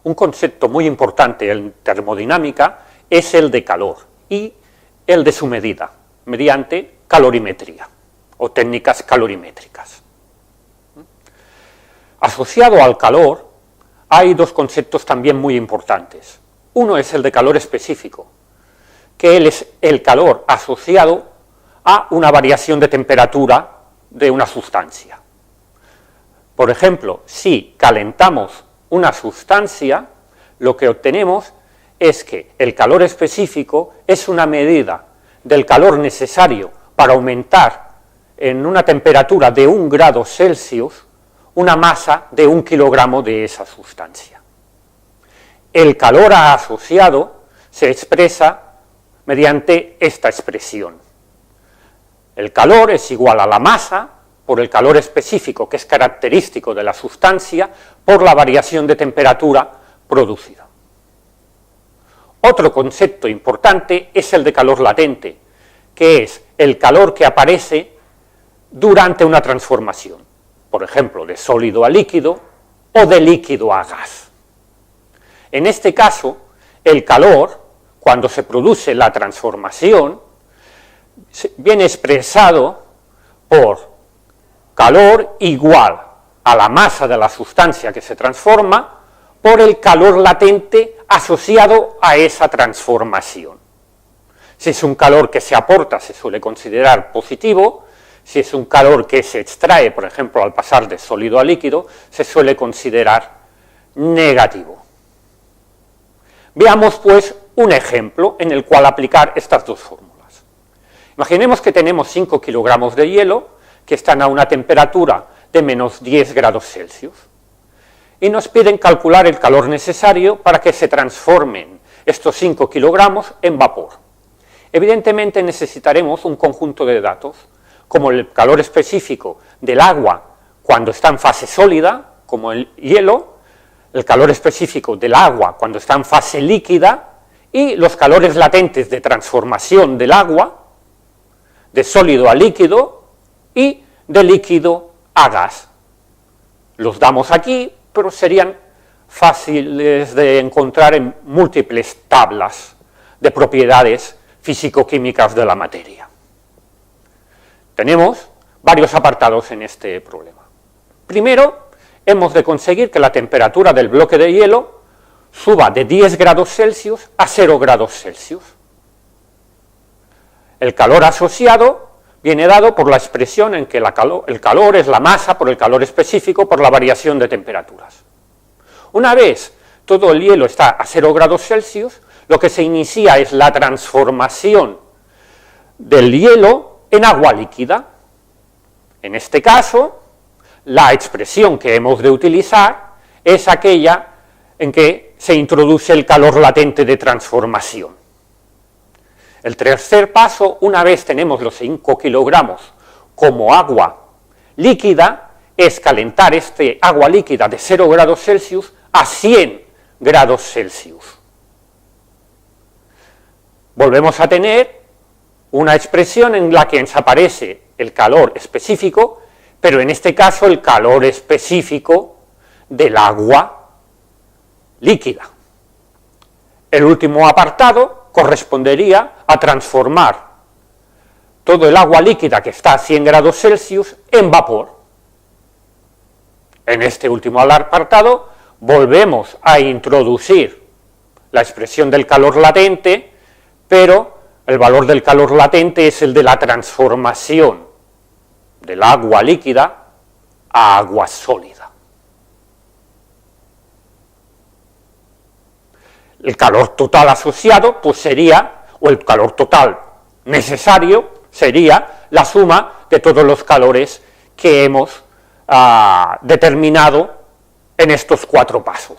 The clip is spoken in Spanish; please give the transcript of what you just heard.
Un concepto muy importante en termodinámica es el de calor y el de su medida, mediante calorimetría o técnicas calorimétricas. Asociado al calor hay dos conceptos también muy importantes. Uno es el de calor específico, que es el calor asociado a una variación de temperatura de una sustancia. Por ejemplo, si calentamos una sustancia, lo que obtenemos es que el calor específico es una medida del calor necesario para aumentar en una temperatura de 1 grado Celsius una masa de 1 kilogramo de esa sustancia. El calor asociado se expresa mediante esta expresión. El calor es igual a la masa por el calor específico, que es característico de la sustancia, por la variación de temperatura producida. Otro concepto importante es el de calor latente, que es el calor que aparece durante una transformación, por ejemplo, de sólido a líquido o de líquido a gas. En este caso, el calor, cuando se produce la transformación, viene expresado por calor igual a la masa de la sustancia que se transforma por el calor latente asociado a esa transformación. Si es un calor que se aporta, se suele considerar positivo. Si es un calor que se extrae, por ejemplo, al pasar de sólido a líquido, se suele considerar negativo. Veamos, pues, un ejemplo en el cual aplicar estas dos fórmulas. Imaginemos que tenemos 5 kilogramos de hielo que están a una temperatura de menos 10 grados Celsius y nos piden calcular el calor necesario para que se transformen estos 5 kilogramos en vapor. Evidentemente necesitaremos un conjunto de datos, como el calor específico del agua cuando está en fase sólida, como el hielo, el calor específico del agua cuando está en fase líquida, y los calores latentes de transformación del agua, de sólido a líquido, y de líquido a gas. Los damos aquí, pero serían fáciles de encontrar en múltiples tablas de propiedades físico-químicas de la materia. Tenemos varios apartados en este problema. Primero, hemos de conseguir que la temperatura del bloque de hielo suba de 10 grados Celsius a 0 grados Celsius. El calor asociado viene dado por la expresión en que el calor es la masa por el calor específico por la variación de temperaturas. Una vez todo el hielo está a 0 grados Celsius, lo que se inicia es la transformación del hielo en agua líquida. En este caso, la expresión que hemos de utilizar es aquella en que se introduce el calor latente de transformación. El tercer paso, una vez tenemos los 5 kilogramos como agua líquida, es calentar este agua líquida de 0 grados Celsius a 100 grados Celsius. Volvemos a tener una expresión en la que aparece el calor específico, pero en este caso el calor específico del agua líquida. El último apartado correspondería a transformar todo el agua líquida que está a 100 grados Celsius en vapor. En este último apartado volvemos a introducir la expresión del calor latente, pero el valor del calor latente es el de la transformación del agua líquida a agua sólida. El calor total asociado, pues sería, o el calor total necesario, sería la suma de todos los calores que hemos determinado en estos 4 pasos.